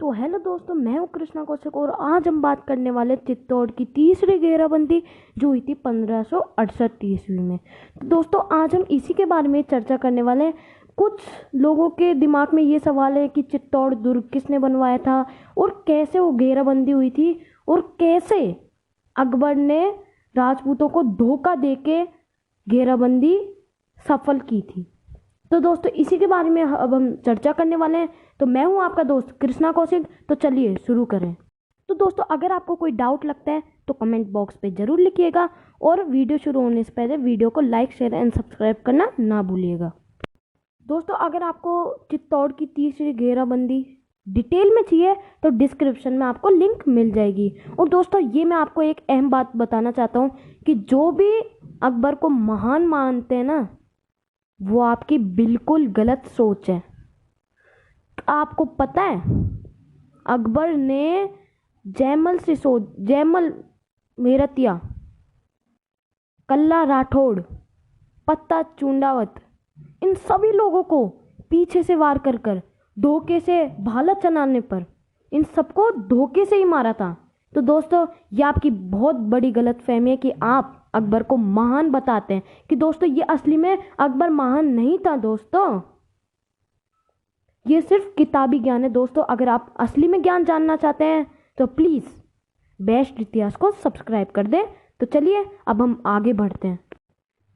तो हेलो दोस्तों, मैं हूँ कृष्णा कौशिक और आज हम बात करने वाले चित्तौड़ की तीसरी घेराबंदी जो हुई थी 1568 ईस्वी में। तो दोस्तों आज हम इसी के बारे में चर्चा करने वाले हैं। कुछ लोगों के दिमाग में ये सवाल है कि चित्तौड़ दुर्ग किसने बनवाया था और कैसे वो घेराबंदी हुई थी और कैसे अकबर ने राजपूतों को धोखा देके घेराबंदी सफल की थी। तो दोस्तों इसी के बारे में अब हम चर्चा करने वाले हैं। तो मैं हूं आपका दोस्त कृष्णा कौशिक। तो चलिए शुरू करें। तो दोस्तों अगर आपको कोई डाउट लगता है तो कमेंट बॉक्स पे ज़रूर लिखिएगा और वीडियो शुरू होने से पहले वीडियो को लाइक शेयर एंड सब्सक्राइब करना ना भूलिएगा। दोस्तों अगर आपको चित्तौड़ की तीसरी घेराबंदी डिटेल में चाहिए तो डिस्क्रिप्शन में आपको लिंक मिल जाएगी। और दोस्तों ये मैं आपको एक अहम बात बताना चाहता हूँ कि जो भी अकबर को महान मानते हैं ना, वो आपकी बिल्कुल गलत सोच है। आपको पता है अकबर ने जयमल मेरतिया, कल्ला राठौड़, पत्ता चूंडावत, इन सभी लोगों को पीछे से वार कर कर धोखे से भाला चलाने पर इन सबको धोखे से ही मारा था। तो दोस्तों ये आपकी बहुत बड़ी गलतफहमी है कि आप अकबर को महान बताते हैं। कि दोस्तों ये असली में अकबर महान नहीं था। दोस्तों ये सिर्फ किताबी ज्ञान है। दोस्तों अगर आप असली में ज्ञान जानना चाहते हैं तो प्लीज़ बेस्ट इतिहास को सब्सक्राइब कर दें। तो चलिए अब हम आगे बढ़ते हैं।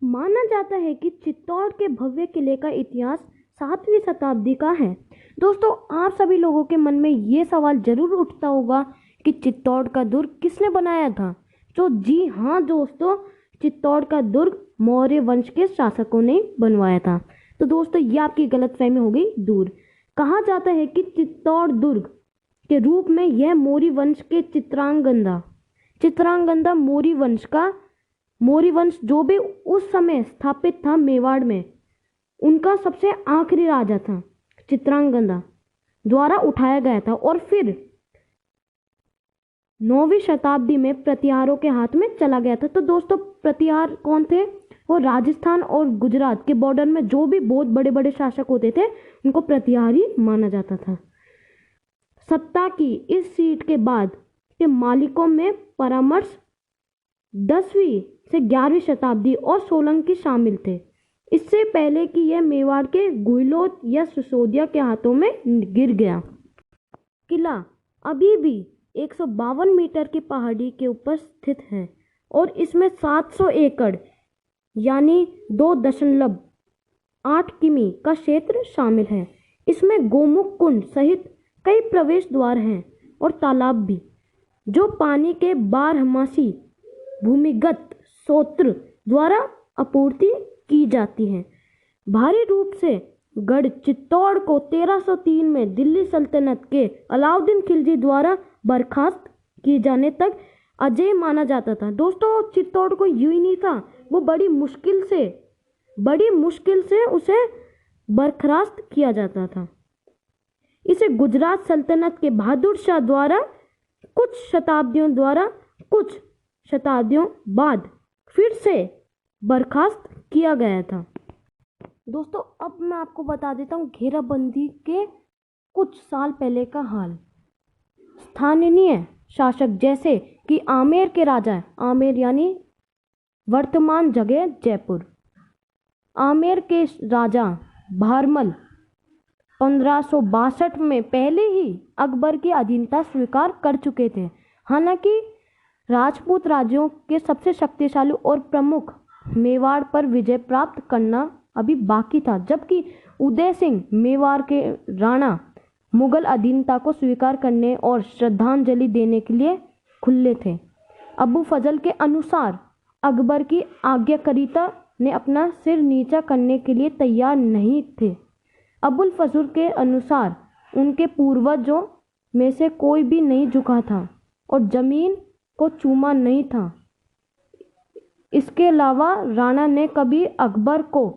माना जाता है कि चित्तौड़ के भव्य किले का इतिहास 7वीं शताब्दी का है। दोस्तों आप सभी लोगों के मन में ये सवाल जरूर उठता होगा कि चित्तौड़ का दुर्ग किसने बनाया था। तो जी हाँ दोस्तों, चित्तौड़ का दुर्ग मौर्य वंश के शासकों ने बनवाया था। तो दोस्तों ये आपकी गलतफहमी हो गई दूर। कहा जाता है कि चित्तौड़ दुर्ग के रूप में यह मौर्य वंश के चित्रांगदा मौर्य वंश जो भी उस समय स्थापित था मेवाड़ में, उनका सबसे आखिरी राजा था चित्रांगदा द्वारा उठाया गया था और फिर 9वीं शताब्दी में प्रतिहारों के हाथ में चला गया था। तो दोस्तों प्रतिहार कौन थे? वो राजस्थान और गुजरात के बॉर्डर में जो भी बहुत बड़े बड़े शासक होते थे उनको प्रतिहारी माना जाता था। सत्ता की इस सीट के बाद के मालिकों में परामर्श 10वीं से 11वीं शताब्दी और सोलंकी शामिल थे। इससे पहले कि यह मेवाड़ के गुहिलोत या सिसोदिया के हाथों में गिर गया। किला अभी भी 152 मीटर की पहाड़ी के ऊपर स्थित है और इसमें 700 एकड़ यानी 2.8 किमी का क्षेत्र शामिल है। इसमें गोमुख कुंड सहित कई प्रवेश द्वार हैं और तालाब भी, जो पानी के बारहमासी भूमिगत स्रोत द्वारा आपूर्ति की जाती है। भारी रूप से गढ़ चित्तौड़ को 1303 में दिल्ली सल्तनत के अलाउद्दीन खिलजी द्वारा बर्खास्त किए जाने तक अजेय माना जाता था। दोस्तों चित्तौड़ को यूं ही नहीं था, वो बड़ी मुश्किल से उसे बर्खास्त किया जाता था। इसे गुजरात सल्तनत के बहादुर शाह द्वारा कुछ शताब्दियों बाद फिर से बर्खास्त किया गया था। दोस्तों अब मैं आपको बता देता हूँ घेराबंदी के कुछ साल पहले का हाल। स्थानीय शासक जैसे कि आमेर के राजा, आमेर यानी वर्तमान जगह जयपुर, आमेर के राजा भारमल 1562 में पहले ही अकबर की अधीनता स्वीकार कर चुके थे। हालांकि राजपूत राज्यों के सबसे शक्तिशाली और प्रमुख मेवाड़ पर विजय प्राप्त करना अभी बाकी था, जबकि उदय सिंह मेवाड़ के राणा मुगल अधीनता को स्वीकार करने और श्रद्धांजलि देने के लिए खुले थे। अबू फजल के अनुसार अकबर की आज्ञाकारिता ने अपना सिर नीचा करने के लिए तैयार नहीं थे। अबुल फजल के अनुसार उनके पूर्वजों में से कोई भी नहीं झुका था और जमीन को चूमा नहीं था। इसके अलावा राणा ने कभी अकबर को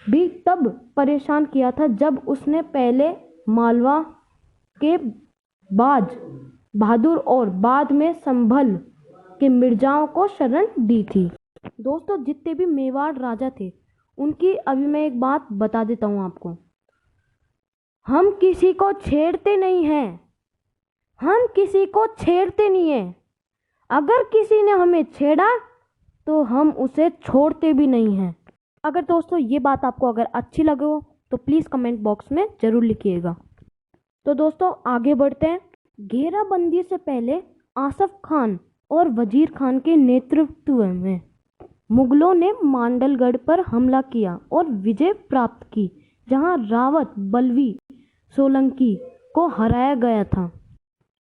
भी तब परेशान किया था जब उसने पहले मालवा के बाज बहादुर और बाद में संभल के मिर्जाओं को शरण दी थी। दोस्तों जितने भी मेवाड़ राजा थे उनकी अभी मैं एक बात बता देता हूँ आपको। हम किसी को छेड़ते नहीं हैं, हम किसी को छेड़ते नहीं हैं। अगर किसी ने हमें छेड़ा तो हम उसे छोड़ते भी नहीं हैं। अगर दोस्तों ये बात आपको अगर अच्छी लगे हो तो प्लीज़ कमेंट बॉक्स में ज़रूर लिखिएगा। तो दोस्तों आगे बढ़ते हैं। घेराबंदी से पहले आसफ खान और वजीर खान के नेतृत्व में मुगलों ने मांडलगढ़ पर हमला किया और विजय प्राप्त की, जहां रावत बलवी सोलंकी को हराया गया था।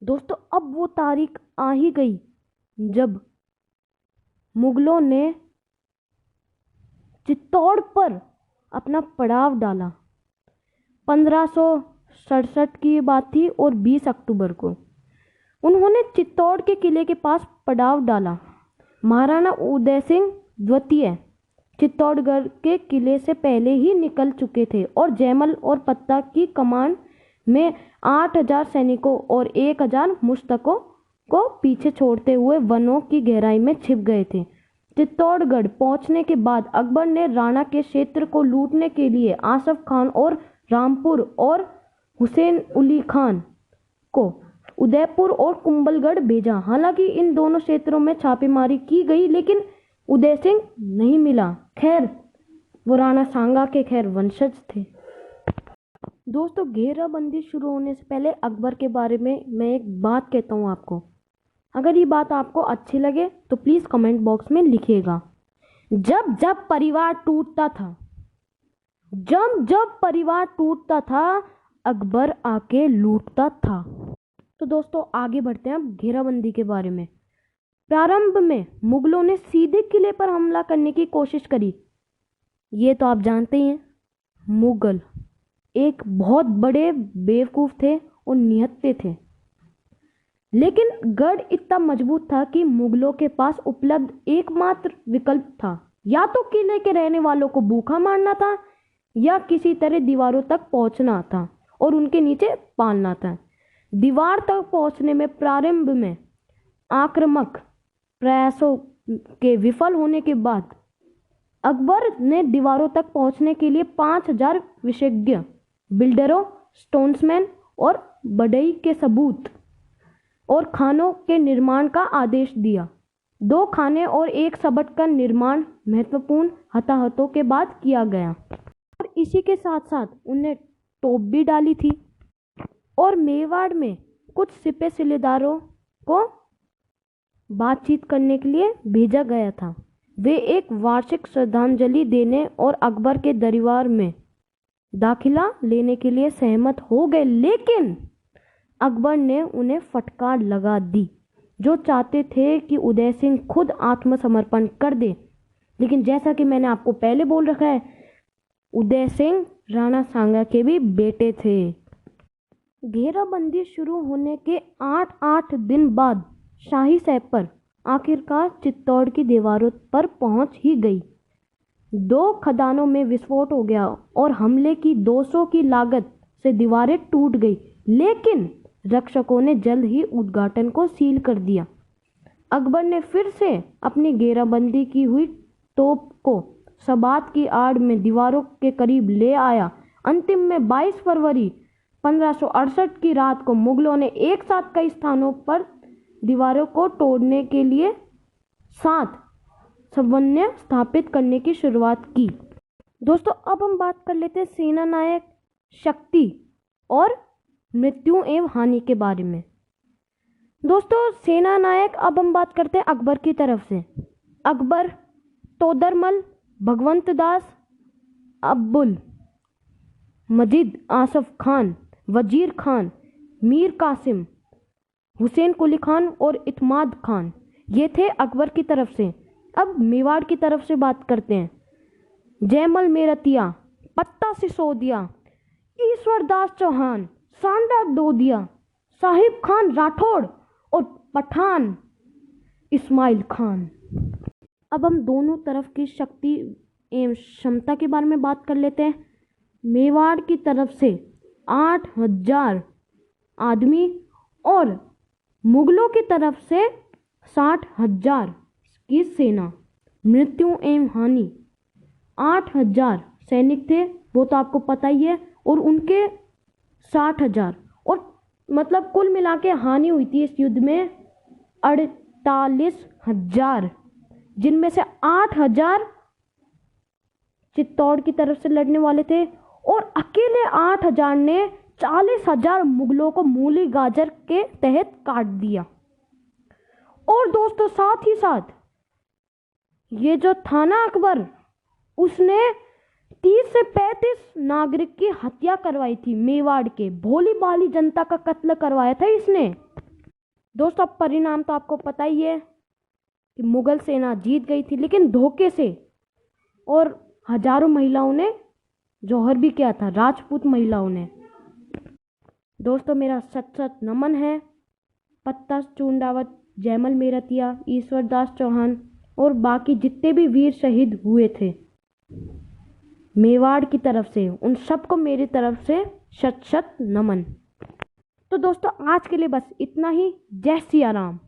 दोस्तों अब वो तारीख आ ही गई जब मुगलों ने चित्तौड़ पर अपना पड़ाव डाला। 1567 की बात थी और 20 अक्टूबर को उन्होंने चित्तौड़ के किले के पास पड़ाव डाला। महाराणा उदय सिंह द्वितीय चित्तौड़गढ़ के किले से पहले ही निकल चुके थे और जयमल और पत्ता की कमान में 8000 सैनिकों और 1000 मुश्तकों को पीछे छोड़ते हुए वनों की गहराई में छिप गए थे। चित्तौड़गढ़ पहुंचने के बाद अकबर ने राणा के क्षेत्र को लूटने के लिए आसफ खान और रामपुर और हुसैन उली खान को उदयपुर और कुंभलगढ़ भेजा। हालांकि इन दोनों क्षेत्रों में छापेमारी की गई लेकिन उदय सिंह नहीं मिला। खैर वो राणा सांगा के खैर वंशज थे। दोस्तों घेराबंदी शुरू होने से पहले अकबर के बारे में मैं एक बात कहता हूँ आपको। अगर ये बात आपको अच्छी लगे तो प्लीज़ कमेंट बॉक्स में लिखिएगा। जब जब परिवार टूटता था अकबर आके लूटता था। तो दोस्तों आगे बढ़ते हैं अब घेराबंदी के बारे में। प्रारंभ में मुगलों ने सीधे किले पर हमला करने की कोशिश करी। ये तो आप जानते ही हैं, मुगल एक बहुत बड़े बेवकूफ़ थे और निहत्थे थे। लेकिन गढ़ इतना मजबूत था कि मुगलों के पास उपलब्ध एकमात्र विकल्प था, या तो किले के रहने वालों को भूखा मारना था या किसी तरह दीवारों तक पहुंचना था और उनके नीचे पालना था। दीवार तक पहुंचने में प्रारंभ में आक्रामक प्रयासों के विफल होने के बाद अकबर ने दीवारों तक पहुंचने के लिए 5000 विशेषज्ञ बिल्डरों, स्टोन्समैन और बढ़ई के सबूत और खानों के निर्माण का आदेश दिया। 2 खाने और 1 सबट का निर्माण महत्वपूर्ण हताहतों के बाद किया गया और इसी के साथ साथ उन्हें तोप भी डाली थी और मेवाड़ में कुछ सिपह सिलेदारों को बातचीत करने के लिए भेजा गया था। वे एक वार्षिक श्रद्धांजलि देने और अकबर के दरबार में दाखिला लेने के लिए सहमत हो गए, लेकिन अकबर ने उन्हें फटकार लगा दी, जो चाहते थे कि उदय सिंह खुद आत्मसमर्पण कर दे। लेकिन जैसा कि मैंने आपको पहले बोल रखा है, उदय सिंह राणा सांगा के भी बेटे थे। घेराबंदी शुरू होने के 8 दिन बाद शाही सैपर आखिरकार चित्तौड़ की दीवारों पर पहुंच ही गई। 2 खदानों में विस्फोट हो गया और हमले की 200 की लागत से दीवारें टूट गई, लेकिन रक्षकों ने जल्द ही उद्घाटन को सील कर दिया। अकबर ने फिर से अपनी घेराबंदी की हुई तोप को सबात की आड़ में दीवारों के करीब ले आया। अंतिम में 22 फरवरी 1568 की रात को मुगलों ने एक साथ कई स्थानों पर दीवारों को तोड़ने के लिए 7 समन्वय स्थापित करने की शुरुआत की। दोस्तों अब हम बात कर लेते हैं सेना नायक शक्ति और मृत्यु एवं हानि के बारे में। दोस्तों सेना नायक अब हम बात करते हैं अकबर की तरफ से। अकबर, तोदरमल, भगवंत दास, अब्दुल मजीद आसफ खान, वजीर खान, मीर कासिम, हुसैन कुली खान और इत्माद खान, ये थे अकबर की तरफ से। अब मेवाड़ की तरफ से बात करते हैं। जयमल मेरतिया, पत्ता सिसोदिया, ईश्वर दास चौहान, सांडा दोदिया, साहिब खान राठौड़ और पठान इस्माइल खान। अब हम दोनों तरफ की शक्ति एवं क्षमता के बारे में बात कर लेते हैं। मेवाड़ की तरफ से 8000 आदमी और मुगलों की तरफ से 60,000 की सेना। मृत्यु एवं हानि 8000 सैनिक थे, वो तो आपको पता ही है, और उनके 60,000 और मतलब कुल मिला के हानि हुई थी इस युद्ध में 48,000, जिनमें से 8,000 चित्तौड़ की तरफ से लड़ने वाले थे और अकेले 8,000 ने 40,000 मुगलों को मूली गाजर के तहत काट दिया। और दोस्तों साथ ही साथ ये जो था ना अकबर, उसने 30 से 35 नागरिक की हत्या करवाई थी। मेवाड़ के भोली भाली जनता का कत्ल करवाया था इसने। दोस्तों अब परिणाम तो आपको पता ही है कि मुगल सेना जीत गई थी, लेकिन धोखे से, और हजारों महिलाओं ने जौहर भी किया था, राजपूत महिलाओं ने। दोस्तों मेरा सच सच नमन है पत्ता चूंडावत, जयमल मेरतिया, ईश्वर दास चौहान और बाकी जितने भी वीर शहीद हुए थे मेवाड़ की तरफ से, उन सबको मेरी तरफ से शत शत नमन। तो दोस्तों आज के लिए बस इतना ही। जय सिया राम।